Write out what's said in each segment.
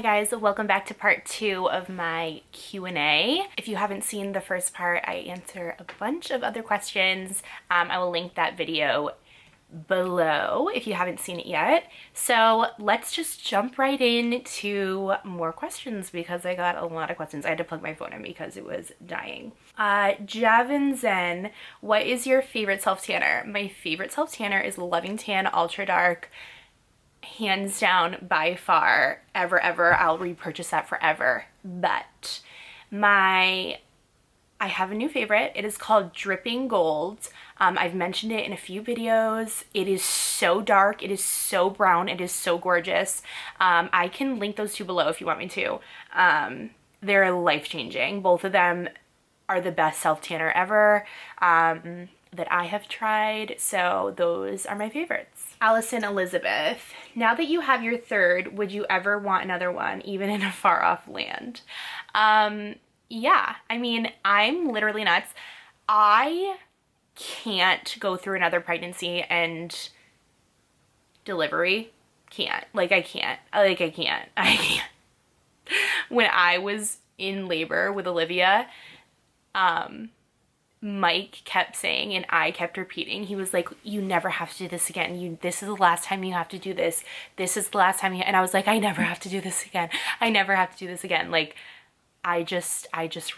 guys, welcome back to part 2 of my Q&A. If you haven't seen the first part, I answer a bunch of other questions. I will link that video below if you haven't seen it yet. So let's just jump right into more questions because I got a lot of questions. I had to plug my phone in because it was dying. Javin Zen, what is your favorite self-tanner? My favorite self-tanner is Loving Tan Ultra Dark. Hands down, by far, ever. I'll repurchase that forever. But I have a new favorite. It is called Dripping Gold. I've mentioned it in a few videos. It is so dark. It is so brown. It is so gorgeous. I can link those two below if you want me to. They're life-changing. Both of them are the best self-tanner ever that I have tried. So those are my favorites. Allison Elizabeth, now that you have your third, would you ever want another one, even in a far-off land? Yeah, I mean, I'm literally nuts. I can't go through another pregnancy and delivery. I can't. When I was in labor with Olivia, Mike kept saying, and I kept repeating, he was like, you never have to do this again. This is the last time you have to do this. This is the last time and I was like, I never have to do this again. I never have to do this again. Like, I just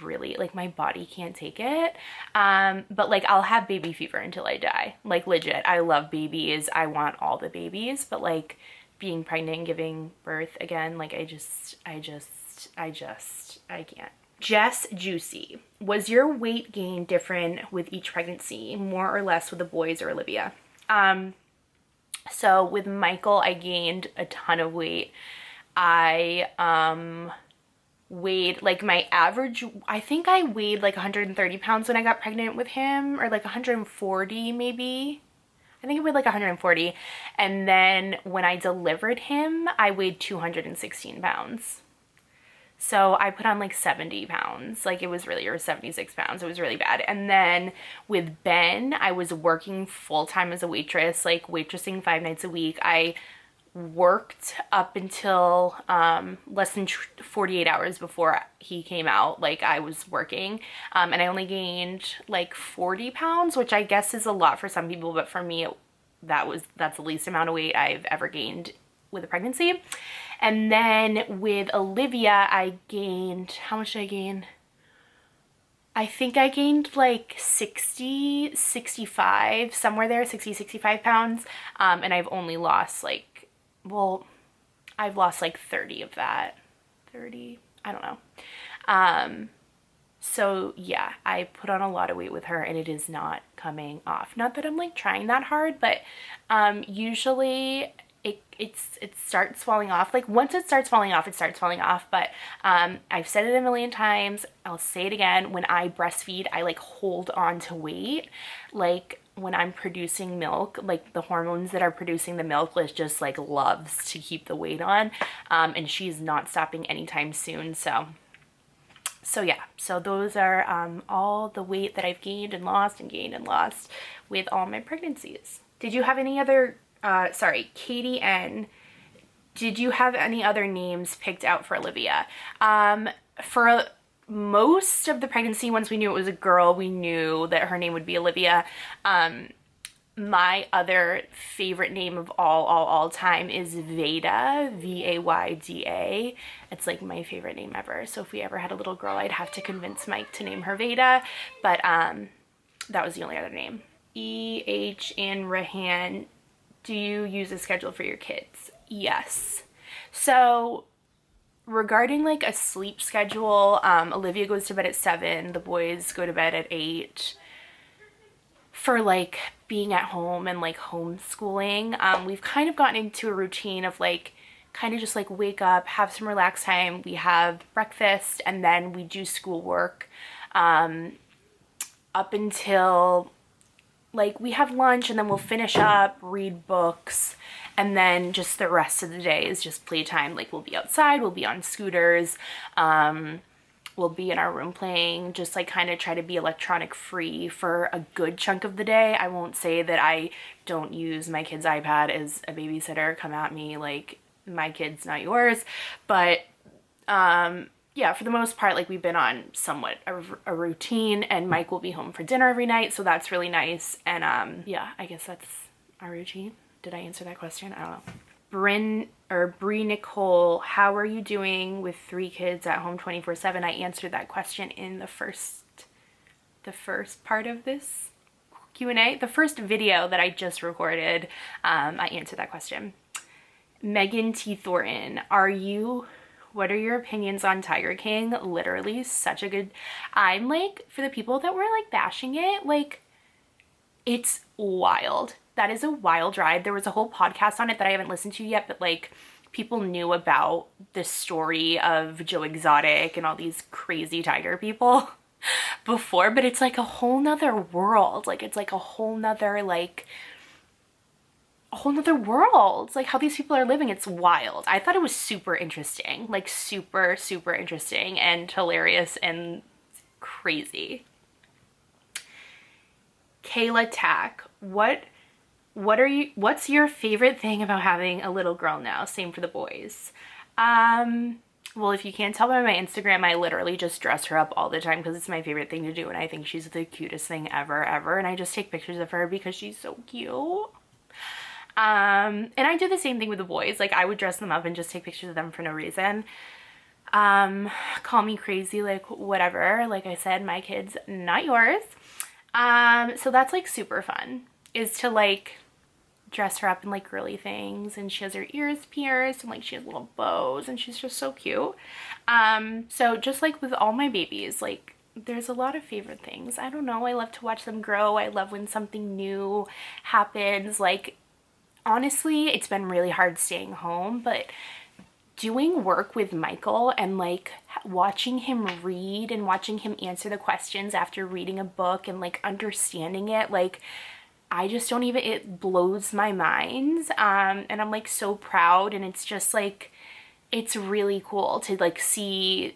really, like, my body can't take it. But like, I'll have baby fever until I die. Like, legit, I love babies. I want all the babies, but like being pregnant and giving birth again, like, I can't. Jess Juicy, was your weight gain different with each pregnancy, more or less with the boys or Olivia? So with Michael, I gained a ton of weight. I weighed, like, my average, I think I weighed like 130 pounds when I got pregnant with him, or like 140 maybe. I think I weighed like 140. And then when I delivered him, I weighed 216 pounds. So I put on like 70 pounds, like, it was really, or 76 pounds. It was really bad. And then with Ben, I was working full-time as a waitress, like waitressing 5 nights a week. I worked up until less than 48 hours before he came out. Like, I was working, and I only gained like 40 pounds, which I guess is a lot for some people, but for me, that's the least amount of weight I've ever gained with a pregnancy. And then with Olivia, I gained, how much did I gain? I think I gained like 60, 65, somewhere there, 60, 65 pounds. And I've only lost like, well, I've lost like 30 of that. 30, I don't know. So yeah, I put on a lot of weight with her and it is not coming off. Not that I'm like trying that hard, but usually it starts falling off. Like, once it starts falling off, it starts falling off. But I've said it a million times, I'll say it again, when I breastfeed, I like hold on to weight. Like, when I'm producing milk, like, the hormones that are producing the milk just like loves to keep the weight on, and she's not stopping anytime soon. So yeah, so those are all the weight that I've gained and lost with all my pregnancies. Did you have any other Katie N, did you have any other names picked out for Olivia? For most of the pregnancy, once we knew it was a girl, we knew that her name would be Olivia. My other favorite name of all time is Vayda, V-A-Y-D-A. It's like my favorite name ever. So if we ever had a little girl, I'd have to convince Mike to name her Vayda, but that was the only other name. E-H and Rahan, do you use a schedule for your kids? Yes. So regarding like a sleep schedule, Olivia goes to bed at 7, the boys go to bed at 8. For like being at home and like homeschooling, we've kind of gotten into a routine of like kind of just like wake up, have some relaxed time, we have breakfast, and then we do schoolwork up until like we have lunch, and then we'll finish up, read books, and then just the rest of the day is just playtime. Like, we'll be outside, we'll be on scooters, we'll be in our room playing, just like kind of try to be electronic free for a good chunk of the day. I won't say that I don't use my kid's iPad as a babysitter, come at me, like, my kid's not yours, but Yeah, for the most part, like we've been on somewhat a routine, and Mike will be home for dinner every night, so that's really nice. And yeah, I guess that's our routine. Did I answer that question? I don't know. Brie Nicole, how are you doing with 3 kids at home 24/7? I answered that question in the first part of this Q&A, the first video that I just recorded. I answered that question. Megan T. Thornton, what are your opinions on Tiger King? Literally such a good, I'm like, for the people that were like bashing it, like, it's wild. That is a wild ride. There was a whole podcast on it that I haven't listened to yet, but like people knew about the story of Joe Exotic and all these crazy tiger people before, but it's like a whole nother world. Like it's like a whole nother world. Like how these people are living, it's wild. I thought it was super interesting, like super, super interesting and hilarious and crazy. Kayla Tack, what's your favorite thing about having a little girl now? Same for the boys. Well, if you can't tell by my Instagram, I literally just dress her up all the time because it's my favorite thing to do, and I think she's the cutest thing ever, and I just take pictures of her because she's so cute. And I do the same thing with the boys. Like I would dress them up and just take pictures of them for no reason. Call me crazy, like whatever. Like I said, my kids, not yours. So that's like super fun, is to like dress her up in like girly things, and she has her ears pierced and like she has little bows and she's just so cute. So just like with all my babies, like there's a lot of favorite things. I don't know, I love to watch them grow. I love when something new happens. Like honestly, it's been really hard staying home, but doing work with Michael and like watching him read and watching him answer the questions after reading a book and like understanding it, like I just don't even, it blows my mind. And I'm like so proud, and it's just like, it's really cool to like see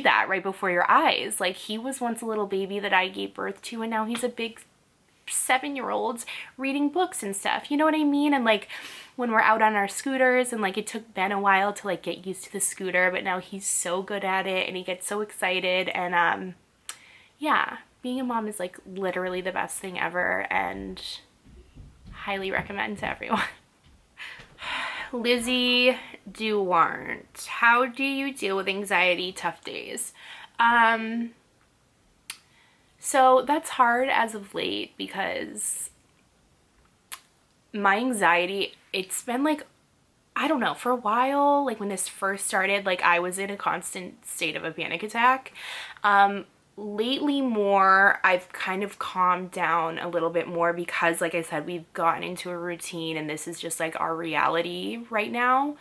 that right before your eyes. Like he was once a little baby that I gave birth to, and now he's a big 7-year-old reading books and stuff, you know what I mean? And like when we're out on our scooters, and like it took Ben a while to like get used to the scooter, but now he's so good at it and he gets so excited. And yeah, being a mom is like literally the best thing ever, and highly recommend to everyone. Lizzie Duwart, how do you deal with anxiety tough days? So that's hard as of late because my anxiety, it's been like, I don't know, for a while, like when this first started, like I was in a constant state of a panic attack. Lately more, I've kind of calmed down a little bit more because like I said, we've gotten into a routine and this is just like our reality right now.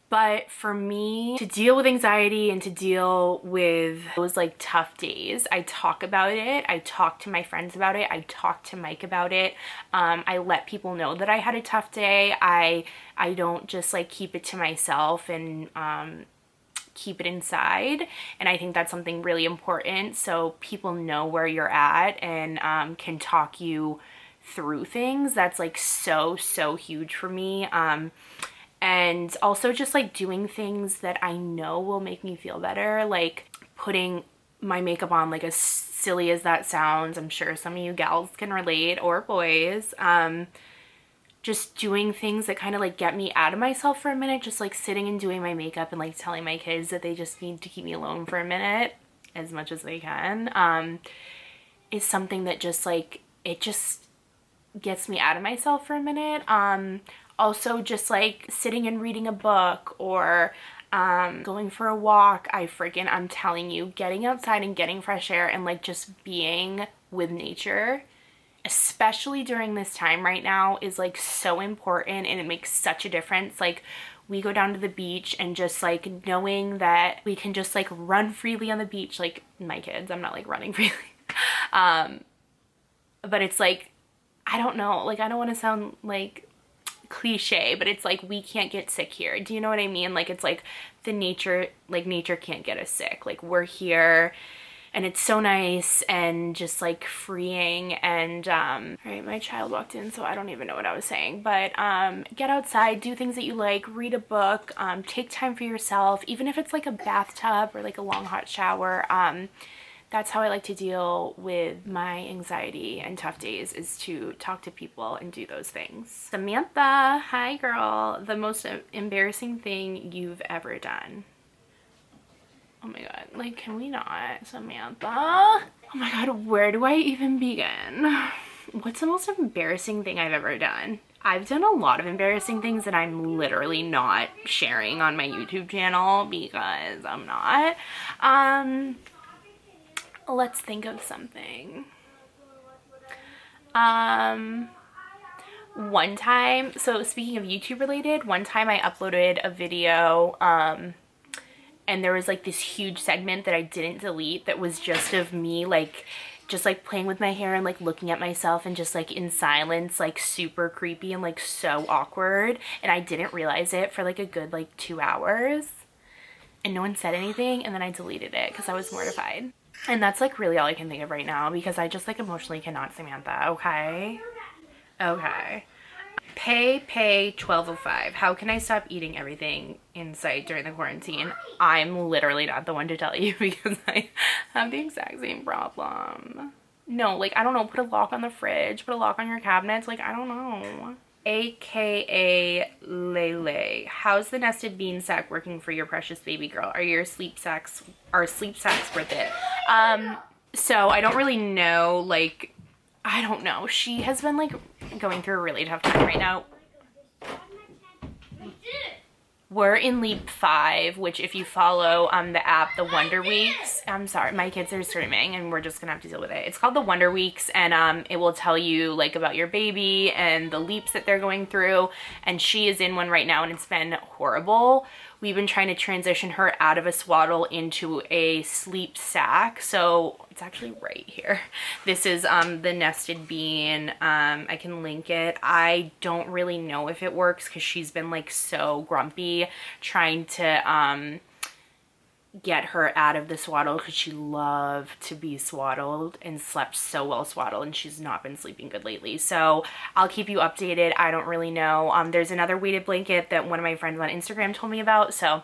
But for me to deal with anxiety and to deal with those like tough days, I talk about it. I talk to my friends about it. I talk to Mike about it. I let people know that I had a tough day. I don't just like keep it to myself and keep it inside. And I think that's something really important, so people know where you're at and can talk you through things. That's like so huge for me. And also just like doing things that I know will make me feel better, like putting my makeup on, like as silly as that sounds. I'm sure some of you gals can relate, or boys. Just doing things that kind of like get me out of myself for a minute, just like sitting and doing my makeup and like telling my kids that they just need to keep me alone for a minute as much as they can, is something that just like, it just gets me out of myself for a minute. Also just like sitting and reading a book, or going for a walk. I'm telling you, getting outside and getting fresh air and like just being with nature, especially during this time right now, is like so important, and it makes such a difference. Like we go down to the beach and just like knowing that we can just like run freely on the beach, like my kids, I'm not like running freely. But it's like, I don't know, like I don't want to sound like cliche, but it's like we can't get sick here. Do you know what I mean? Like it's like nature can't get us sick. Like we're here and it's so nice and just like freeing. And all right, my child walked in, so I don't even know what I was saying, but get outside, do things that you like, read a book, take time for yourself, even if it's like a bathtub or like a long hot shower. That's how I like to deal with my anxiety and tough days, is to talk to people and do those things. Samantha, hi girl. The most embarrassing thing you've ever done. Oh my god, like, can we not, Samantha? Oh my god, where do I even begin? What's the most embarrassing thing I've ever done? I've done a lot of embarrassing things that I'm literally not sharing on my YouTube channel because I'm not. Let's think of something. One time, so speaking of YouTube related, one time I uploaded a video, and there was like this huge segment that I didn't delete that was just of me like just like playing with my hair and like looking at myself and just like in silence, like super creepy and like so awkward, and I didn't realize it for like a good like 2 hours, and no one said anything, and then I deleted it because I was mortified. And that's like really all I can think of right now because I just like emotionally cannot, Samantha. Okay. Pay 1205. How can I stop eating everything in sight during the quarantine? I'm literally not the one to tell you because I have the exact same problem. No, like, I don't know, put a lock on the fridge, put a lock on your cabinets, like, I don't know. AKA Lele. How's the nested bean sack working for your precious baby girl? Are sleep sacks worth it? So I don't really know, like, I don't know. She has been like going through a really tough time right now. We're in leap 5, which if you follow the app, the Wonder Weeks, I'm sorry, my kids are screaming and we're just gonna have to deal with it. It's called the Wonder Weeks, and it will tell you like about your baby and the leaps that they're going through, and she is in one right now and it's been horrible. We've been trying to transition her out of a swaddle into a sleep sack. So it's actually right here. This is the nested bean. I can link it. I don't really know if it works because she's been like so grumpy trying to get her out of the swaddle because she loved to be swaddled and slept so well swaddled, and she's not been sleeping good lately. So I'll keep you updated. I don't really know. There's another weighted blanket that one of my friends on Instagram told me about, so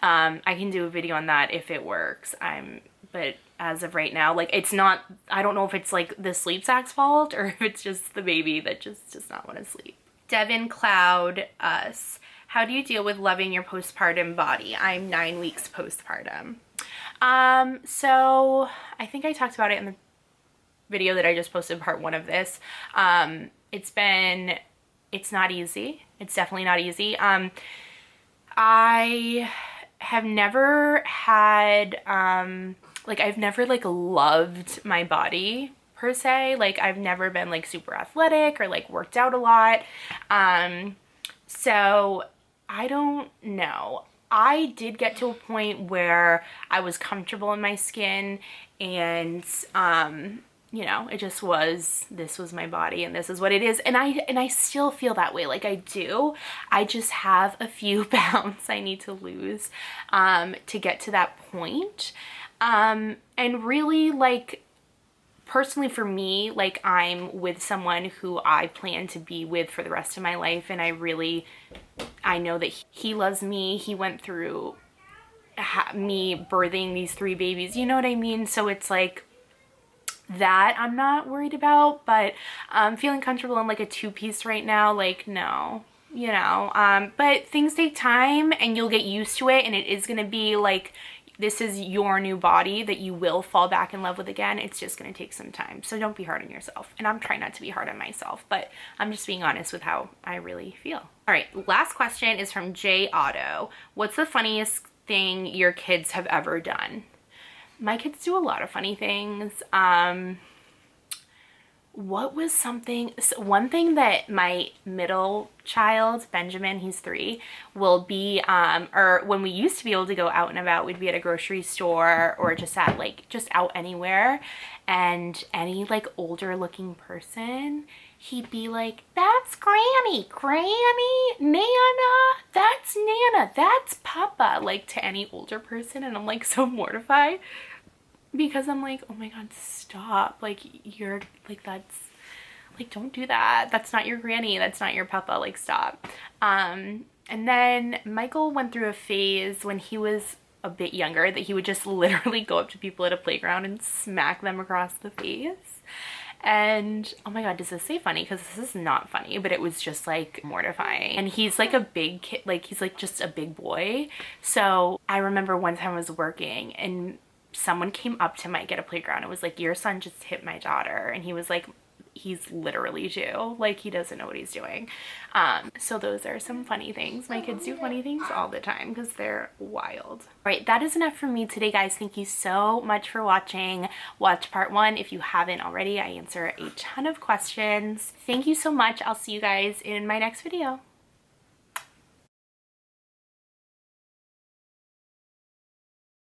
I can do a video on that if it works. But as of right now, like, it's not, I don't know if it's like the sleep sack's fault or if it's just the baby that just does not want to sleep. Devin Cloud us. How do you deal with loving your postpartum body? I'm 9 weeks postpartum. So I think I talked about it in the video that I just posted, part 1 of this. It's not easy. It's definitely not easy. I have never had, I've never like loved my body per se. Like, I've never been like super athletic or like worked out a lot. So I don't know. I did get to a point where I was comfortable in my skin, and you know, it just was, this was my body and this is what it is. And I still feel that way. Like, I do. I just have a few pounds I need to lose to get to that point. And really, like, personally for me, like, I'm with someone who I plan to be with for the rest of my life, and I know that he loves me. He went through me birthing these 3 babies, you know what I mean? So it's like, that I'm not worried about, but I'm feeling comfortable in like a 2-piece right now. Like, no, you know, but things take time and you'll get used to it, and it is gonna be like, this is your new body that you will fall back in love with again. It's just gonna take some time. So don't be hard on yourself. And I'm trying not to be hard on myself, but I'm just being honest with how I really feel. All right, last question is from J Otto. What's the funniest thing your kids have ever done? My kids do a lot of funny things. What was one thing that my middle child, Benjamin, he's 3, will be, or when we used to be able to go out and about, we'd be at a grocery store or just at like, just out anywhere, and any like older looking person, he'd be like, that's Granny, Nana, that's Nana, that's Papa, like to any older person. And I'm like so mortified. because I'm like, oh my god, stop, like you're like, that's like, don't do that, that's not your granny, that's not your papa, like stop. And then Michael went through a phase when he was a bit younger that he would just literally go up to people at a playground and smack them across the face. And oh my god, does this say funny? Because this is not funny, but it was just like mortifying. And he's like a big kid, like he's like just a big boy. So I remember one time I was working and someone came up to Mike at a playground and was like, your son just hit my daughter. And he was like, he's literally 2, like he doesn't know what he's doing. So those are some funny things. My kids do funny things all the time because they're wild. All right, that is enough for me today, guys. Thank you so much for watching. Watch part 1 if you haven't already. I answer a ton of questions. Thank you so much. I'll see you guys in my next video.